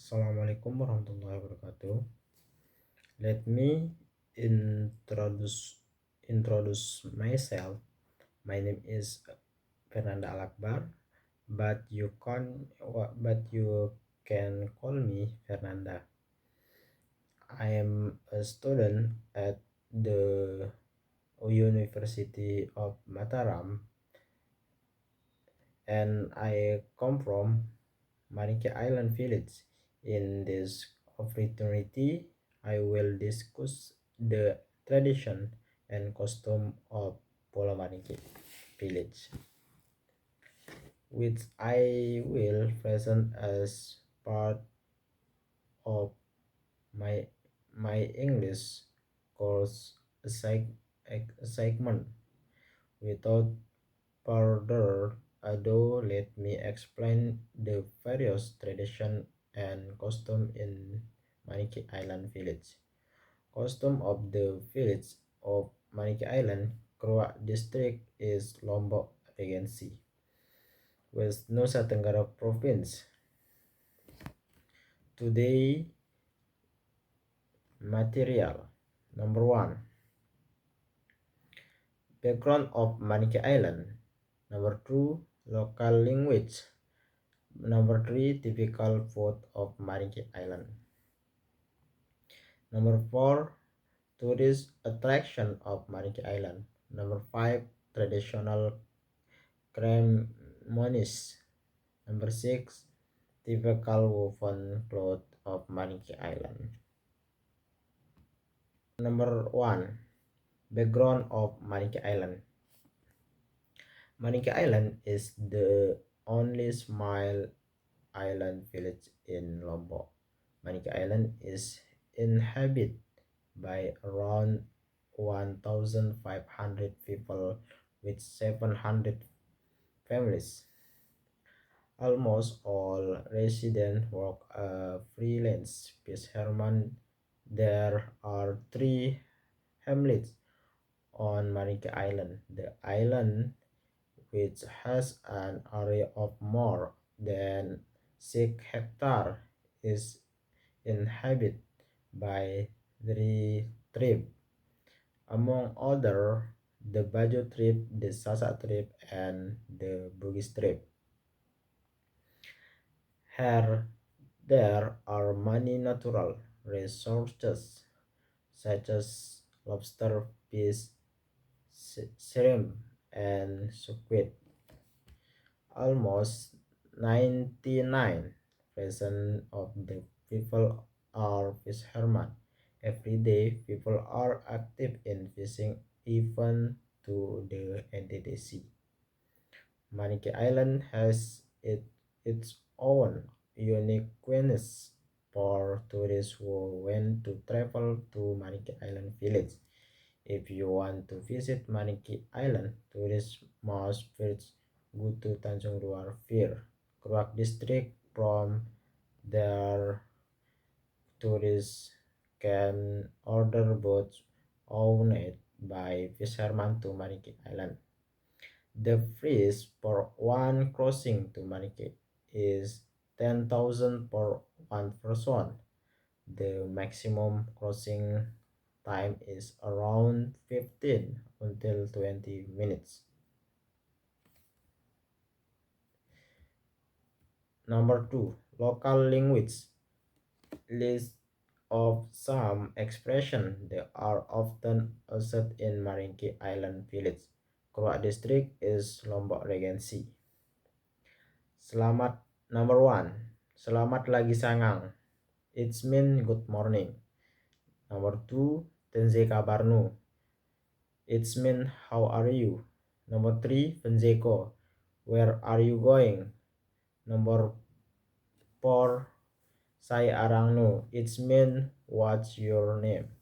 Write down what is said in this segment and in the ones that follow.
Assalamualaikum warahmatullahi wabarakatuh. Let me introduce myself. My name is Fernanda Alakbar, but you can call me Fernanda. I am a student at the University of Mataram, and I come from Marinke Island village. In this opportunity, I will discuss the tradition and custom of Pulau Marinke village, which I will present as part of my English course segment. Without further ado, let me explain the various tradition and custom in Maniki Island village. Custom of the village of Maniki Island, Kroa district is Lombok Regency, West Nusa Tenggara province. Today, material. Number 1. Background of Maniki Island. Number 2. Local language. Number 3. Typical food of Marinki Island. Number 4. Tourist attraction of Marinki Island. Number 5. Traditional ceremonies. Number 6. Typical woven cloth of Marinki Island. Number 1. Background of Marinki Island. Marinki Island is the only small island village in Lombok. Marinki Island is inhabited by around 1,500 people with 700 families. Almost all residents work freelance fishermen. There are 3 hamlets on Marinki Island. The island, which has an area of more than 6 hectares, is inhabited by 3 tribes, among other the Bajo tribe, the Sasak tribe, and the Bugis tribe. Here there are many natural resources such as lobster, fish, shrimp, and squid. Almost 99% of the people are fishermen. Every day, people are active in fishing even to the entity sea. Maniki Island has its own uniqueness for tourists who want to travel to Maniki Island village. If you want to visit Maniki Island, tourists must first go to Tanjung Luar Pier, Kruak district. From there, tourists can order boats owned by fishermen to Maniki Island. The fees for one crossing to Maniki is 10,000 for one person. The maximum crossing time is around 15 until 20 minutes. Number 2. Local language. List of some expressions that are often used in Marinki Island village. Kroak district is Lombok Regency. Selamat. Number 1. Selamat lagi sangang. It's mean good morning. Number 2. Tenze kabarnu. It's mean how are you. Number 3. Venjeko. Where are you going? Number 4. Sai arangnu. It's mean what's your name.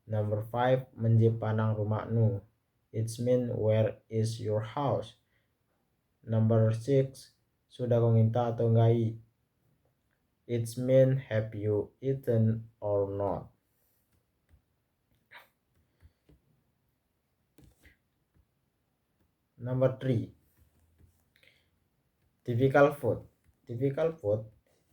Number 5. Menje panang rumahnu. It's mean where is your house. Number 6. Sudah kau minta atau enggak? It's mean have you eaten or not. Number 3. Typical food. Typical food.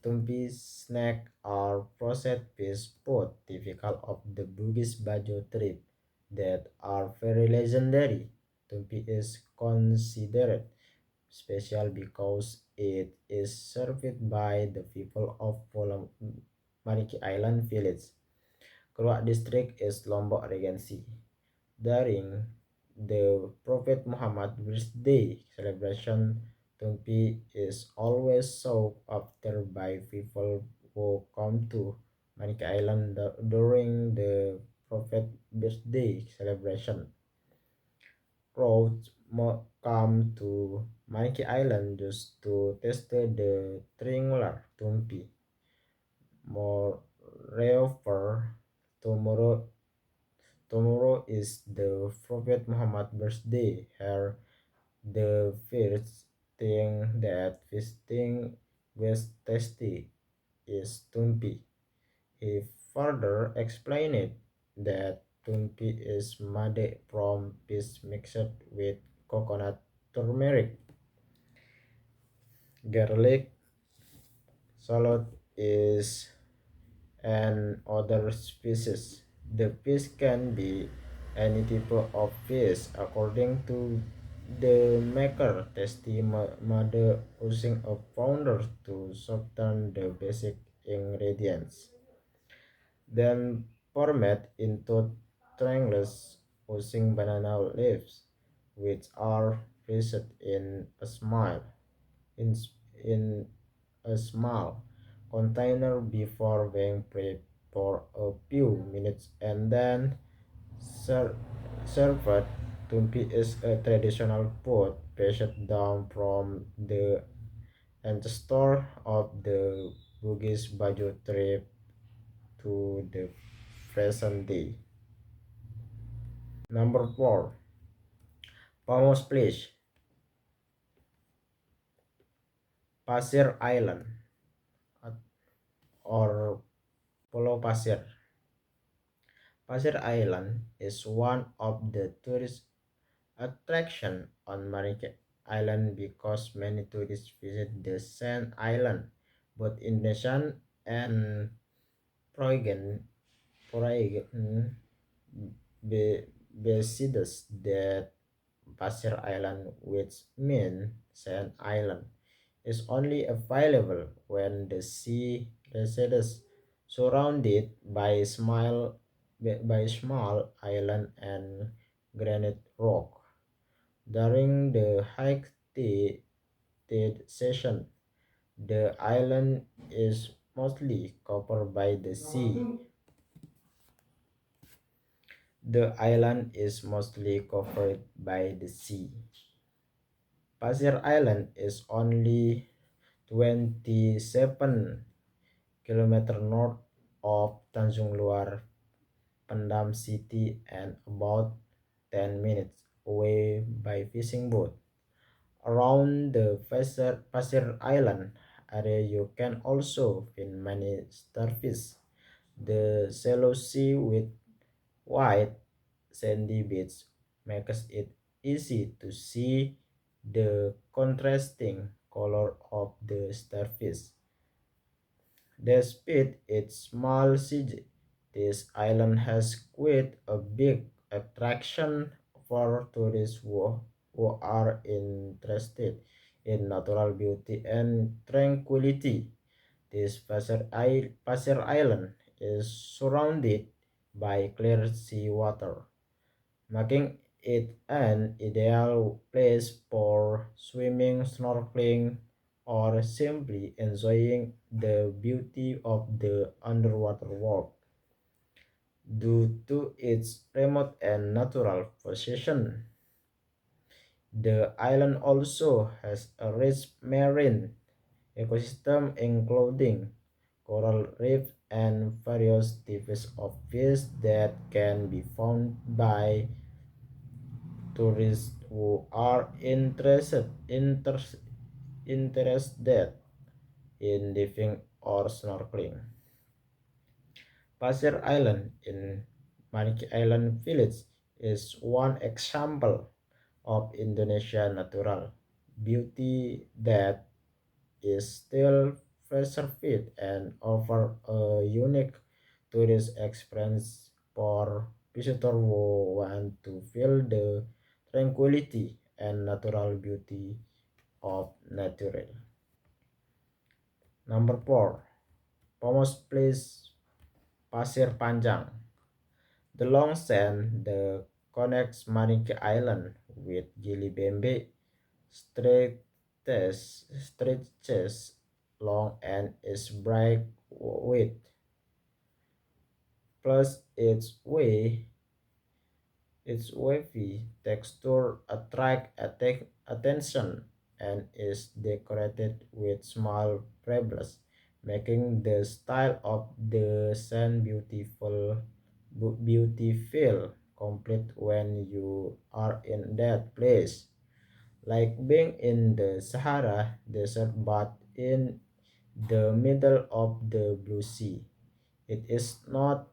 Tumpi snack are processed fish food typical of the Bugis Bajo trip that are very legendary. Tumpi is considered special because it is served by the people of Pulau Mariki Island village. Keruak district is Lombok Regency. During the Prophet Muhammad birthday celebration, Tumpi is always sought after by people who come to Manike Island during the Prophet birthday celebration. Crowds come to Manike Island just to test the triangular Tumpi. Moreover, tomorrow is the Prophet Muhammad birthday. Here, the first thing that visiting was tasty is tumpi. He further explained that tumpi is made from fish mixed with coconut, turmeric, garlic, salt is and other species. The fish can be any type of fish according to the maker. Tasty mother using a pounder to soften the basic ingredients. Then format into triangles using banana leaves, which are placed in a smile in in a small container before being prepped for a few minutes and then ser- served. Tumpi is a traditional food passed down from the ancestor of the Bugis Baju trip to the present day. Number 4. Famous place Pasir Island or Pulau Pasir. Pasir Island is one of the tourist attraction on Marike Island because many tourists visit the sand island, both Indonesian and foreign foreign visitors that Pasir Island, which means sand island, is only available when the sea resides surrounded by small island and granite rock. During the high tide season, the island is mostly covered by the sea. The island is mostly covered by the sea. Pasir Island is only 27 kilometers north of Tanjung Luar, Pendam City and about 10 minutes away by fishing boat. Around the Pasir Island area you can also find many starfish. The shallow sea with white sandy beach makes it easy to see the contrasting color of the starfish. Despite its small size, this island has quite a big attraction for tourists who are interested in natural beauty and tranquility. This Pasir Island is surrounded by clear sea water, making it an ideal place for swimming, snorkeling, or simply enjoying the beauty of the underwater world. Due to its remote and natural position, the island also has a rich marine ecosystem including coral reefs and various types of fish that can be found by tourists who are interested in diving or snorkeling. Pasir Island in Maniki Island Village is one example of Indonesia natural beauty that is still preserve and offer a unique tourist experience for visitors who want to feel the tranquility and natural beauty of nature. Number 4, Pomos Place, Pasir Panjang. The long sand that connects Manike Island with Gili Bembe stretches long and is bright white, plus its wavy texture attract attention and is decorated with small pebbles, making the style of the sand beautiful complete when you are in that place. Like being in the Sahara Desert but in the middle of the Blue Sea. It is not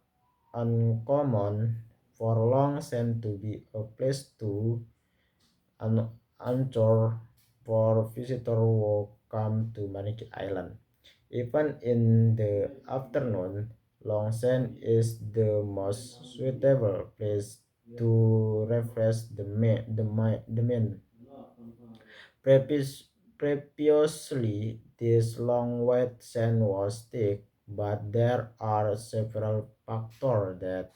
uncommon for long sand to be a place to anchor for visitors who come to Maniki Island. Even in the afternoon, long sand is the most suitable place to refresh the mind. Previously, this long white sand was thick, but there are several factors that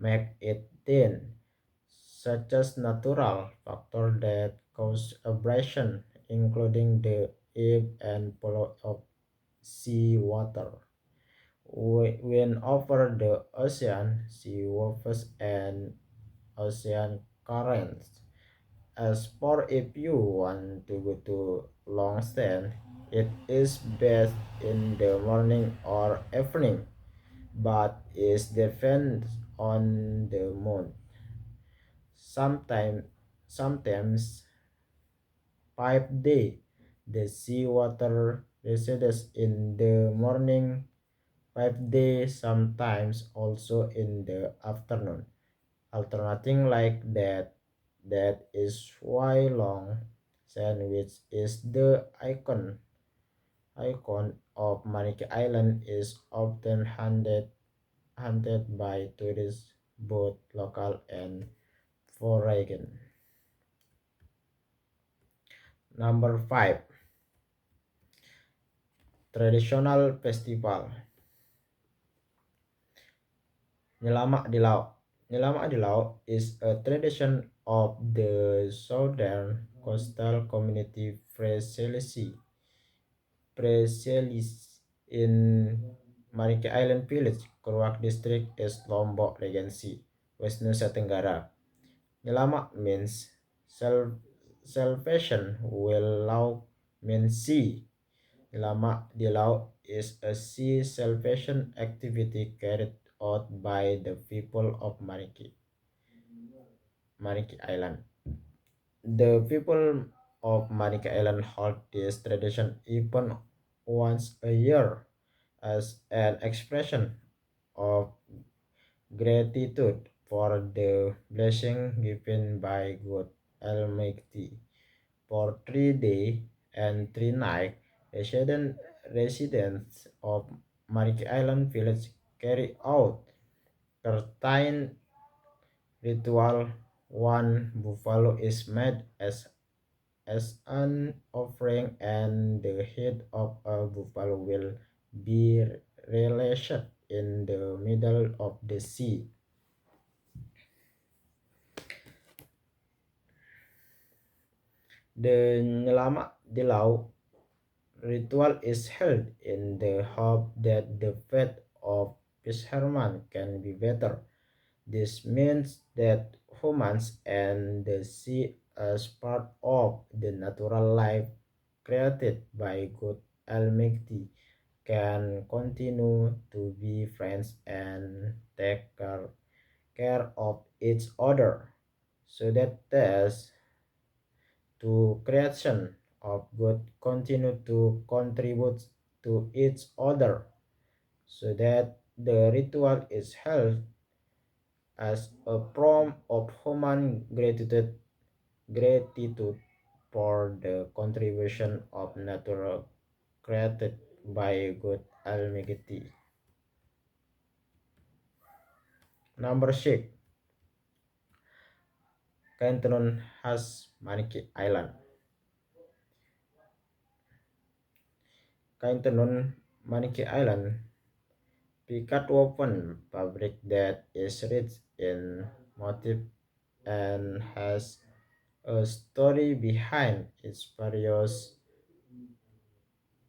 make it thin, such as natural factors that cause abrasion, including the ebb and flow of seawater. When over the ocean, sea waves and ocean currents. As for if you want to go to long stand, it is best in the morning or evening, but it depends on the moon. Sometimes 5 day the seawater recedes in the morning, 5 days sometimes also in the afternoon. Alternating like that is why long sandwich is the icon of Maniki Island is often hunted by tourists both local and foreign. Number 5, traditional festival. Nyelamak di Laut. Nyelamak di Laut is a tradition of the southern coastal community Preselis in Marike Island Village, Keruak District, East Lombok Regency, West Nusa Tenggara. Nyelamak means salvation, while laut means sea. Nyelamak di laut is a sea salvation activity carried out by the people of Mariki Island. The people of Mariki Island hold this tradition even once a year as an expression of gratitude for the blessing given by God Almighty. For 3 days and 3 nights, residents of Mariki Island Village carry out certain ritual. One buffalo is made as an offering, and the head of a buffalo will be released in the middle of the sea. The Nyelamak di Laut ritual is held in the hope that the fate of fishermen can be better. This means that humans and the sea as part of the natural life created by God Almighty can continue to be friends and take care of each other, so that thus to creation of God continue to contribute to each other, so that the ritual is held as a form of human gratitude for the contribution of natural created by God Almighty. Number 6. Canton has Maniki Island. Canton Maniki Island, Picat woven fabric that is rich in motif and has a story behind its various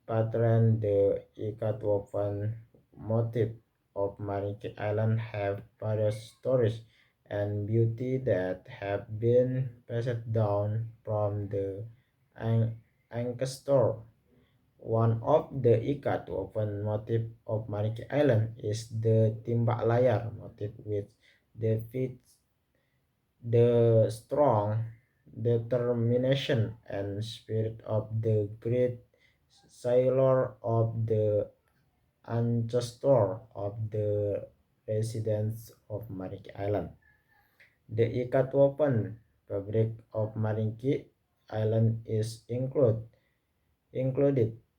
pattern. The ikat woven motif of Maniki Island have various stories and beauty that have been passed down from the ancestor. One of the ikat woven motif of Maniki Island is the timbak layar motif, which depicts the strong determination and spirit of the great sailor of the ancestor of the residents of Mariki Island. The ikat woven fabric of Mariki Island is included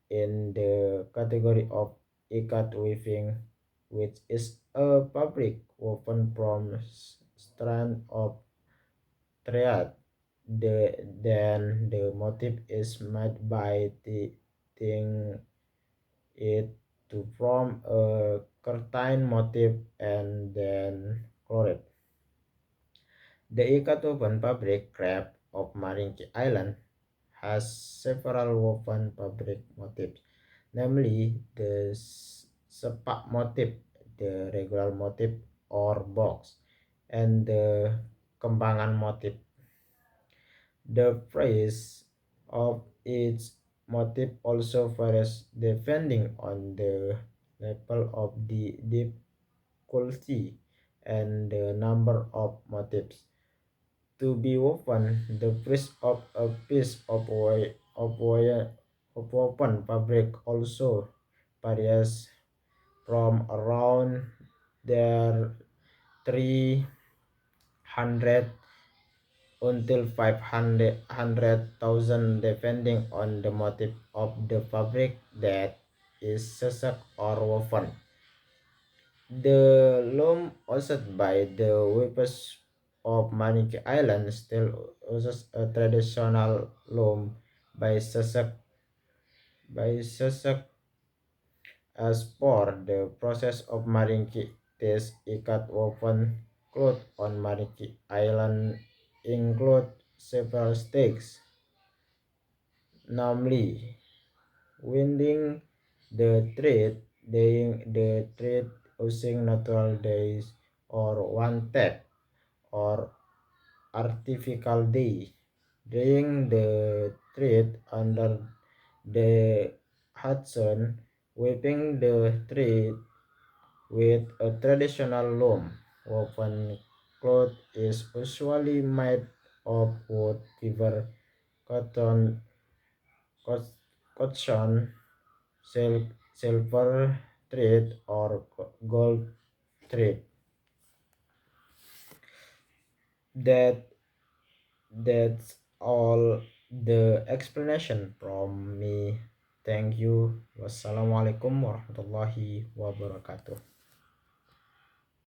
in the category of ikat weaving, which is a fabric woven from strand of thread. Then the motif is made by knitting it to form a curtain motif and then colored. The Ikatovan fabric craft of Marinki Island has several woven fabric motifs, namely the sepak motif, the regular motif or box, and the kembangan motif. The price of each motif also varies depending on the level of the difficulty and the number of motifs to be woven. The price of a piece of woven fabric also varies from around there 300 until 500,000 depending on the motif of the fabric that is sewn or woven. The loom used by the weavers of Maniki Island still uses a traditional loom by Sasak. As for the process of Marinki, this ikat woven cloth on Marinki Island include several steps, namely winding the thread, dyeing the thread using natural dyes or one tap or artificial dye, drying the thread under the hot sun, weaving the thread with a traditional loom. Woven cloth is usually made of wood, fiber, cotton, cotton, silk, silver thread, or gold thread. That that's all the explanation from me. Thank you. Wassalamualaikum warahmatullahi wabarakatuh.